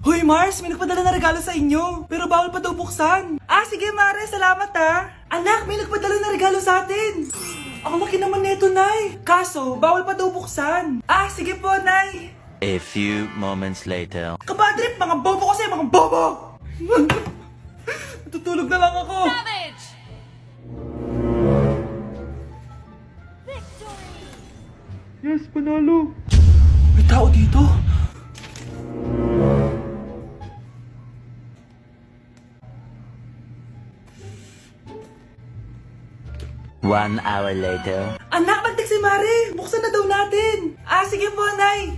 Hoy Mars, may nagpadala na regalo sa inyo. Pero bawal pa daw buksan. Ah, sige Mare, salamat ha. Anak, may nagpadala na regalo sa atin. Ang laki naman neto, Nay. Kaso, bawal pa daw buksan. Ah, sige po, Nay. A few moments later. Kabadrip, mga bobo kasi, mga bobo! Tutulog na lang ako. Savage! Yes, panalo. May tao dito. One hour later. Anak, magtik si Mare. Buksan na daw natin. Ah, sige po, Nay.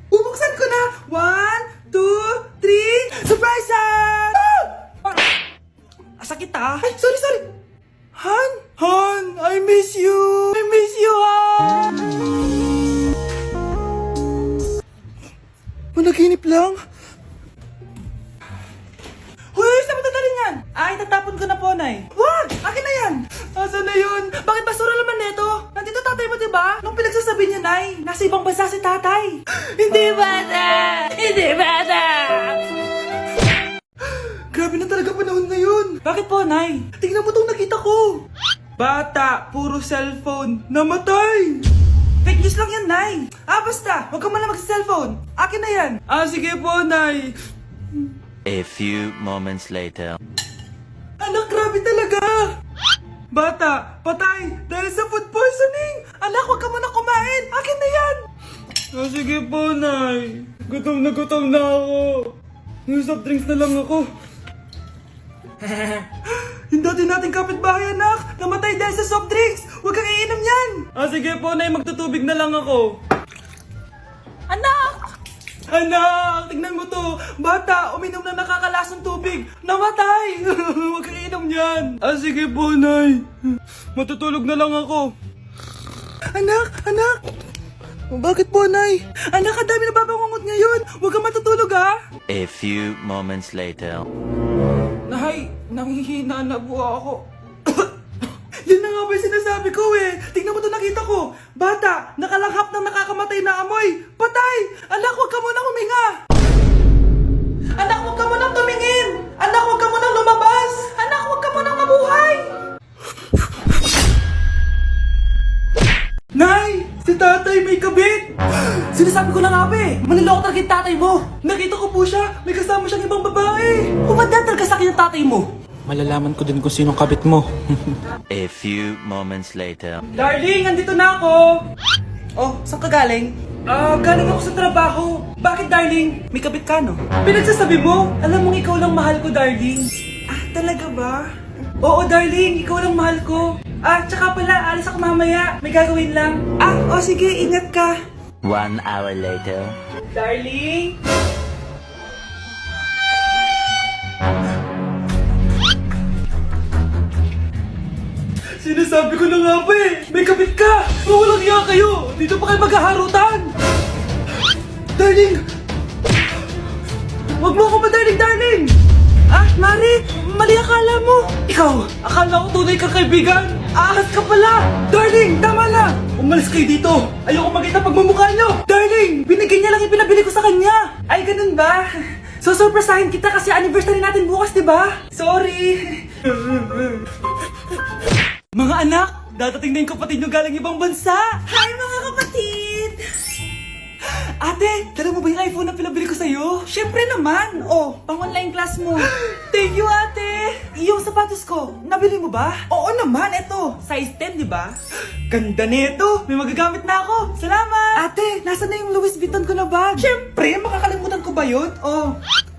Bubuksan ko na. 1, 2, 3. Surprise! Sakit ah. Ay, sorry. Han? Han, I miss you. I miss you, Han. Managinip lang. Hoy, saan mo dadalhin yan? Ay, tatapon ko na po, Nay. Wag! Akin na yan! Asan na yun? Bakit basura naman neto? Nandito tatay mo, diba? Nung pinagsasabi niya, Nay, nasa ibang bansa si tatay. Hindi bata! Hindi bata! Grabe na talaga panahon ngayon. Bakit po, Nay? Tingnan mo itong nakita ko. Bata, puro cellphone, namatay! Fake news lang yan, Nay. Ah, basta, huwag ka man lang mag-cellphone. Akin na yan. Ah, sige po, Nay. A few moments later. Anak, grabe talaga! Bata, patay! Dahil sa food poisoning! Anak, huwag ka muna kumain! Akin na yan! Ah, sige po, Nay. Gutom na ako. Yung soft drinks na lang ako. Yung dati nating kapitbahay, anak! Namatay dahil sa soft drinks! Huwag kang iinom yan! Ah, sige po, Nay. Magtutubig na lang ako. Anak! Anak, tignan mo to. Bata, uminom na nakakalasang tubig. Namatay. Huwag kang inom yan. Ah, sige po, Nay. Matutulog na lang ako. Anak. Bakit po, Nay? Anak, ang dami na babangungot ngayon. Huwag kang matutulog, ha? A few moments later. Nay, nanghihina na po ako. Yan na nga ba yung sinasabi ko eh. Tingnan mo to, nakita ko. Bata, nakalanghap ng nakakamatay na amoy. Patay! Anak, huwag ka munang huminga. Anak, huwag ka munang tumingin. Anak, huwag ka munang lumabas. Anak, huwag ka munang mabuhay. Nay! Si tatay may kabit! Sinasabi ko na nga ba eh. Maniloko talaga yung tatay mo. Nakita ko po siya. May kasama siyang ibang babae. Humanda talaga sa akin yung tatay mo. Malalaman ko din kung sinong kabit mo. A few moments later. Darling, andito na ako! Oh, saan ka galing? Galing ako sa trabaho. Bakit, darling? May kabit ka, no? Pinagsasabi mo? Alam mong ikaw lang mahal ko, darling. Ah, talaga ba? Oo, darling, ikaw lang mahal ko. Ah, tsaka pala, alis ako mamaya. May gagawin lang. Ah, sige, ingat ka. 1 hour later. Darling? Sinasabi ko na nga ba eh, may kabit ka! Mawalang iya kayo! Dito pa kayo maghaharutan! Darling! Huwag mo ako ma-darling, darling! Ah, Mari! Mali akala mo! Ikaw, akala ko tunay kang kaibigan! Ahas ka pala! Darling, tama na! Umalis kayo dito! Ayoko makita pagmumukha nyo! Darling, binigyan niya lang yung pinabili ko sa kanya! Ay, ganun ba? So, surpresahin kita kasi anniversary natin bukas, diba? Sorry! Mga anak, dadating na yung kapatid nyo galing ibang bansa! Hi mga kapatid! Ate, dala mo ba yung iPhone na pinabili ko sa'yo? Siyempre naman! Oh, pang-online class mo. Thank you, ate! Yung sapatos ko, nabili mo ba? Oo naman, eto. Size 10, di ba? Ganda nito! May magagamit na ako! Salamat! Ate, nasa na yung Louis Vuitton ko na bag? Siyempre, makakalimutan ko ba yun? Oh.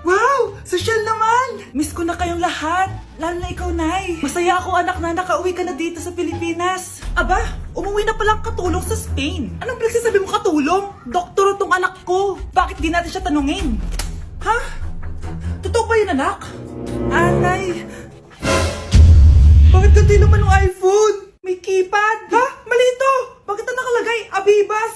Wow! Social naman! Miss ko na kayong lahat. Lalo na ikaw, Nay. Masaya ako, anak, na nakauwi ka na dito sa Pilipinas. Aba, umuwi na palang katulong sa Spain. Anong pinagsasabi mo katulong? Doktor tong anak ko. Bakit di natin siya tanungin? Ha? Totoo ba yun, anak? Nay. Bakit ganti naman yung iPhone? May keypad. Ha? Mali ito. Bakit na nakalagay? Abibas.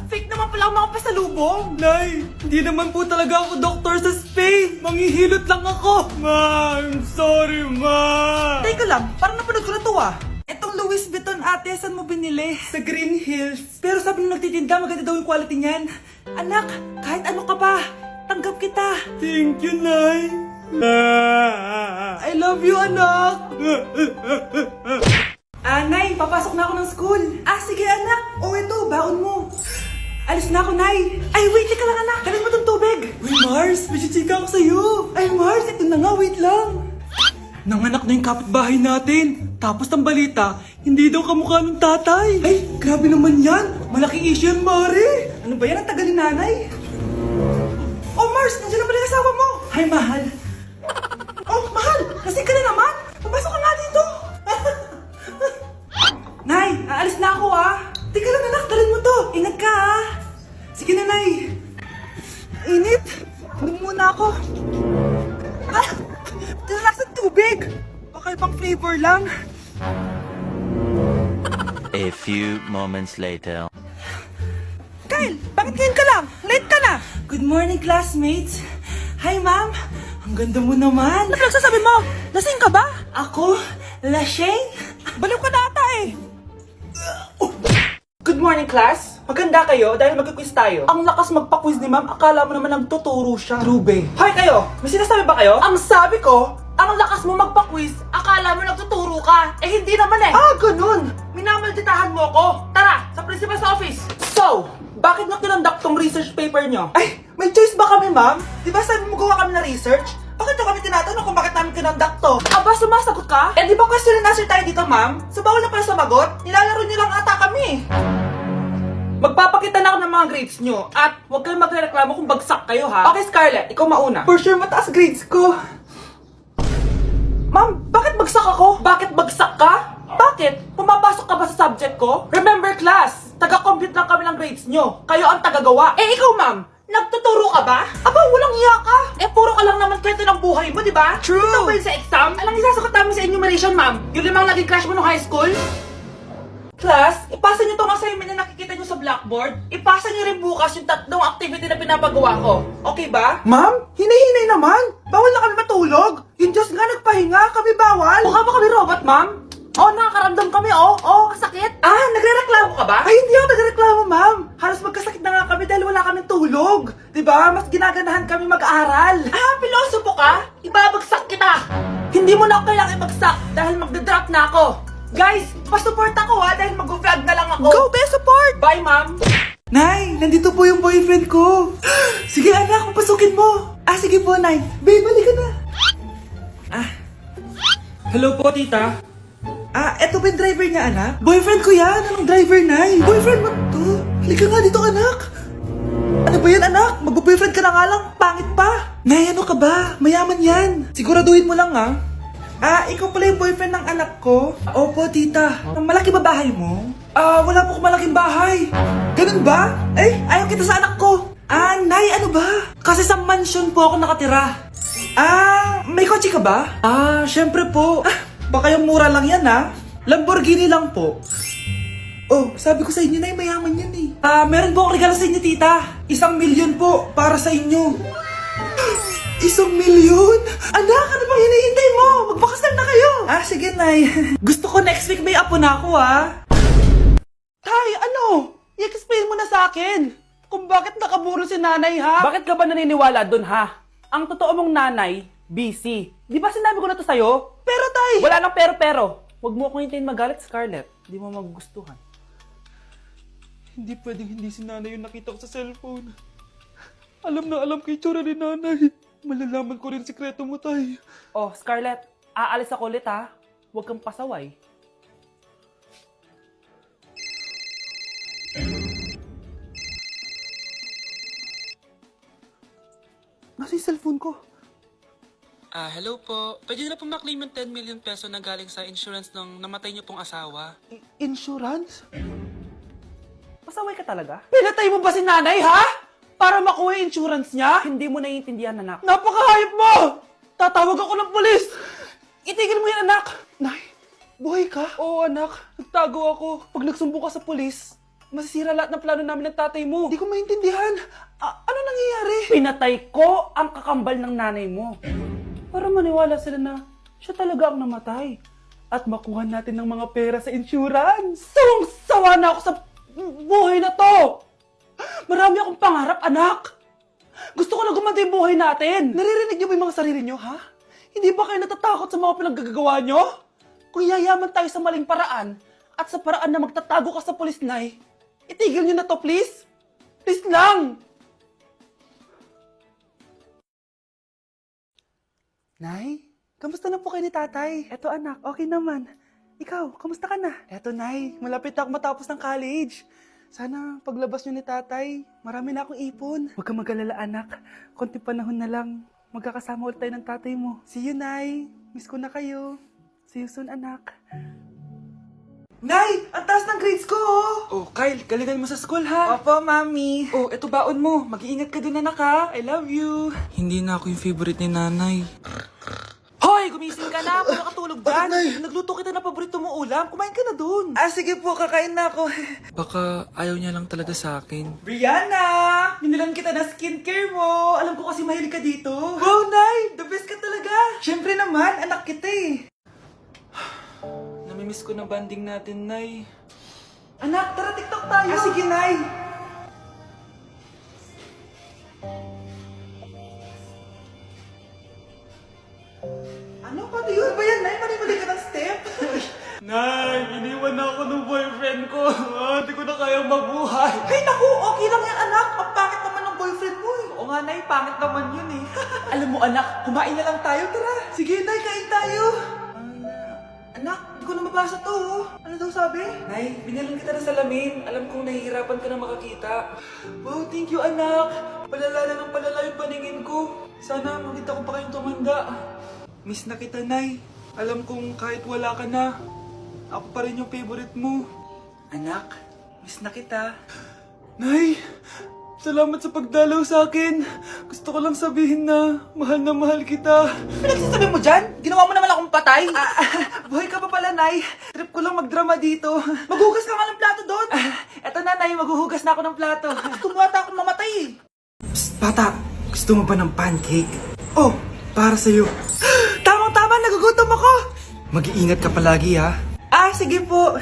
Fake naman pala ang mga pasalubong. Nay, hindi naman po talaga ako doktor sa Spain. Manghihilot lang ako. Ma, I'm sorry, ma. Teka lang, parang napanood ko na to ah. Etong Louis Vuitton ate, saan mo binili? Sa Green Hills. Pero sabi nung nagtitinda, maganda daw yung quality niyan. Anak, Thank you, Nay. I love you, anak. Nay, papasok na ako ng school. Sige, anak. Ito, baon mo. Alis na ako, Nay. Ay, wait, ka lang, anak. Dalhin mo tong tubig. Uy, Mars, may chichika ako sa'yo. Ay, Mars, ito na nga, wait lang. Nanganak na yung kapitbahay natin. Tapos ang balita, hindi daw kamukha ng tatay. Ay, grabe naman yan. Malaking issue yan, Mari. Ano ba yan? Ang tagal ni nanay. Oh, Mars, nandiyan na pala yung asawa mo. Hi, mahal. Oh, mahal, lasing ka na naman. Papasok ka nga dito. Nay, aalis na ako Teka lang, anak, dalhin mo to. Ingat ka Sige na, Nay. Init. Huwag muna ako. Tilalak sa tubig. Baka ibang flavor lang. A few moments later. Kyle, bakit ngayon ka lang? Late ka na. Good morning, classmates. Hi, ma'am. Ang ganda mo naman. Ano nagsasabi mo? Lasing ka ba? Ako? Lasing? Baliw ka na ata Good morning, class. Maganda kayo dahil magka-quiz tayo. Ang lakas magpa-quiz ni ma'am, akala mo naman nagtuturo siya. True, Hoy kayo, may sinasabi ba kayo? Ang sabi ko, ang lakas mo magpa-quiz, akala mo nagtuturo ka. Hindi naman ganun. Minamalditahan mo ako. Tara, sa principal's office. So, bakit nyo kinonduct tong research paper nyo? Ay, may choice ba kami, ma'am? Di ba sabi mo gawa kami na research? Bakit nyo kami tinatanong kung bakit namin kinonduct to? Aba, sumasagot ka? Di ba question and answer tayo dito, ma'am? So, bawal na pala sumagot? Nilalaro nyo lang ata kami. Magpapakita na ako ng mga grades nyo at huwag kayong magreklamo kung bagsak kayo, ha? Okay, Scarlett, ikaw mauna. For sure, mataas grades ko. Ma'am, bakit bagsak ako? Bakit bagsak ka? Bakit? Pumapasok ka ba sa subject ko? Remember, class, taga-compute lang kami ng grades nyo. Kayo ang tagagawa. Ikaw, ma'am, nagtuturo ka ba? Aba, walang iya ka. Puro ka lang naman kwento ng buhay mo, di ba? True. Ito ba yun sa exam? Alang isasagot namin sa enumeration, ma'am. Yung limang naging crush mo nung high school? Class, ipasa nyo tong assignment na nakikita nyo sa blackboard. Ipasa nyo rin bukas yung tatlong activity na pinapagawa ko. Okay ba? Ma'am, hinay-hinay naman. Bawal na kami matulog. Yung Diyos nga nagpahinga, kami bawal. Mukha ba kami robot, ma'am? Nakakaramdam kami, kasakit. Nagre-reklamo ka ba? Ay, hindi ako nagre-reklamo, ma'am. Halos magkasakit na nga kami dahil wala kaming tulog. Diba? Mas ginaganahan kami mag-aral. Pilosopo ka? Ibabagsak kita. Hindi mo na ako kailangang ibagsak dahil magdadrop na ako. Guys, pa-support ako dahil mag-vlog na lang ako. Go, best support! Bye, ma'am! Nay, nandito po yung boyfriend ko. Sige, anak, papasukin mo. Sige po, Nay. Babe, balik ka na. Hello po, tita. Eto ba yung driver niya, anak? Boyfriend ko yan. Anong driver, Nay? Boyfriend mo to? Halika nga dito, anak. Ano ba yan, anak? Mag-boyfriend ka na nga lang. Pangit pa. Nay, ano ka ba? Mayaman yan. Siguraduhin mo lang, ikaw pala yung boyfriend ng anak ko? Opo, tita. Malaki ba bahay mo? Wala po akong malaking bahay. Ganun ba? Ayaw kita sa anak ko. Nay, ano ba? Kasi sa mansion po ako nakatira. May kotse ka ba? Syempre po. Baka yung mura lang yan, Lamborghini lang po. Sabi ko sa inyo, Nay, mayaman yan meron po akong regalo sa inyo, tita. 1,000,000 po para sa inyo. 1,000,000? Anak, ano bang hinihintay mo? Magpakasal na kayo! Sige, Nay. Gusto ko next week may apo na ako, Tay, ano? I-explain mo na sa akin kung bakit nakaburo si nanay, ha? Bakit ka ba naniniwala dun, ha? Ang totoo mong nanay, busy. Di ba sinabi ko na to sa'yo? Pero, Tay! Wala lang pero. Huwag mo akong hintayin magalit, Scarlett. Di mo magugustuhan. Hindi pwedeng hindi si nanay yung nakita ko sa cellphone. Alam na alam kay tsura ni nanay. Malalaman ko rin sikreto mo, Tay. Scarlett, aalis ako ulit, ha? Huwag kang pasaway. Nasa yung cellphone ko? Hello po. Pwede na po maklaim yung 10 million peso na galing sa insurance ng namatay niyo pong asawa. Insurance? Pasaway ka talaga? Pinatay mo ba si nanay, ha? Para makuha yung insurance niya? Hindi mo naiintindihan, anak. Napakahayop mo! Tatawag ako ng polis! Itigil mo yan, anak! Nay, buhay ka? Oo, anak. Nagtago ako. Pag nagsumbong ka sa polis, masisira lahat ng plano namin ng tatay mo. Hindi ko maintindihan. Ano nangyayari? Pinatay ko ang kakambal ng nanay mo. Para maniwala sila na siya talaga ang namatay. At makuha natin ng mga pera sa insurance. Sawang-sawa na ako sa buhay na to! Marami akong pangarap, anak! Gusto ko lang gumanda yung buhay natin. Naririnig niyo ba yung mga sarili niyo, ha? Hindi ba kayo natatakot sa mga pinaggagawa niyo? Kung yayaman tayo sa maling paraan at sa paraan na magtatago ka sa pulis, Nay, itigil niyo na to, please. Please lang! Nay, kamusta na po kayo ni tatay? Eto anak, okay naman. Ikaw, kamusta ka na? Eto Nay, malapit na ako matapos ng college. Sana paglabas niyo ni tatay, marami na akong ipon. Huwag kang mag-alala anak, konti panahon na lang. Magkakasama ulit tayo ng tatay mo. See you, Nay. Miss ko na kayo. See you soon, anak. Nay! Ang taas ng grades ko, oh! Oh, Kyle, galingan mo sa school, ha? Opo, Mami. Oh, eto baon mo. Mag-iingat ka dun, anak, ha? I love you. Hindi na ako yung favorite ni nanay. Hoy! Gumising ka na! Wala katulog dyan! Nagluto kita na paborito mo ulam. Kumain ka na dun. Ah, sige po. Kakain na ako. Baka ayaw niya lang talaga sa akin. Brianna! Binilan kita na skincare mo. Alam ko kasi mahilig ka dito. Wow, Nay! The best ka talaga. Siyempre naman, anak kita eh. Namimiss ko na banding natin, Nay. Anak, tara TikTok tayo. Ah, sige, Nay. Ano? Paano yun? Ba yan, Nay? Mali-mali ka ng step? Nay, iniwan na ako ng boyfriend ko. Hindi ko na kayang mabuhay. Ay, naku! Okay lang yan, anak. Ang pangit naman ng boyfriend mo eh. Oo nga, Nay. Pangit naman yun eh. Alam mo, anak, kumain na lang tayo. Tara. Sige, Nay. Kain tayo. Anak, hindi ko na mabasa to. Oh. Ano daw sabi? Nay, binalan kita ng salamin. Alam kong nahihirapan ka na makakita. Wow, thank you, anak. Palala na ng palala yung paningin ko. Sana makita ko pa kayong tumanda. Miss na kita, Nay. Alam kong kahit wala ka na, ako pa rin yung favorite mo. Anak, miss na kita. Nay, salamat sa pagdalaw sa akin. Gusto ko lang sabihin na mahal kita. Pinagsasabi mo dyan? Ginawa mo naman akong patay. Buhay ka pa pala, Nay. Trip ko lang magdrama dito. Maghugas ka nga ng plato doon. Eto na, Nay. Maghuhugas na ako ng plato. Gusto mo ata akong mamatay eh. Psst, bata. Gusto mo ba ng pancake? Oh, para sa'yo. Tamang-tama, nagugutom ako. Mag-iingat ka palagi, ha? Ah, sige po.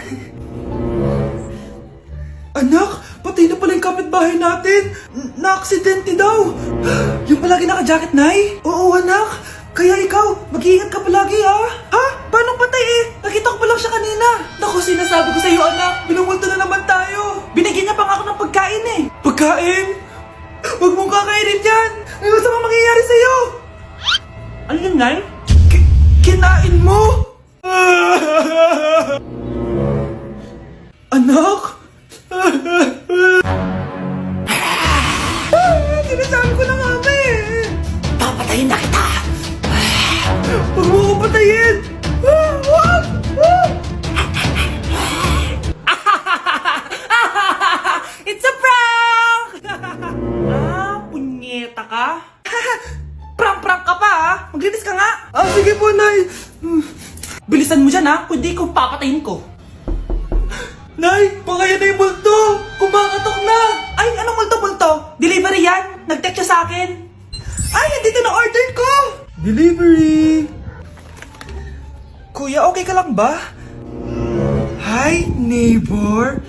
Anak, patay na pala yung kapitbahay natin. Na-aksidente daw. Yung palagi naka-jacket, Nay? Oo, anak. Kaya ikaw, mag-iingat ka palagi, ha? Ha? Paano patay eh? Nakita ko pa lang siya kanina. Naku, sinasabi ko sa'yo, anak. Binumulto na naman tayo. Binigyan niya pa nga ako ng pagkain eh. Pagkain? Huwag mong kakainin yan. May masamang mangyayari sa'yo. Ano yun, Nay? Kinain mo? Anak? Sinasabi ko na nga ba eh. Papatayin na kita. Huwag mo ko patayin. Huwag! It's a prank! Punyeta ka? Prank ka pa ha? Maglinis ka nga. Ah, sige po, Nay. Bilisan mo dyan ha, kundi ikaw papatayin ko. Nay, pakaya na yung multo! Kumakatok na! Ay, anong multo-multo? Delivery yan? Nag-text siya sa akin. Ay, nandito na order ko! Delivery! Kuya, okay ka lang ba? Hi, neighbor.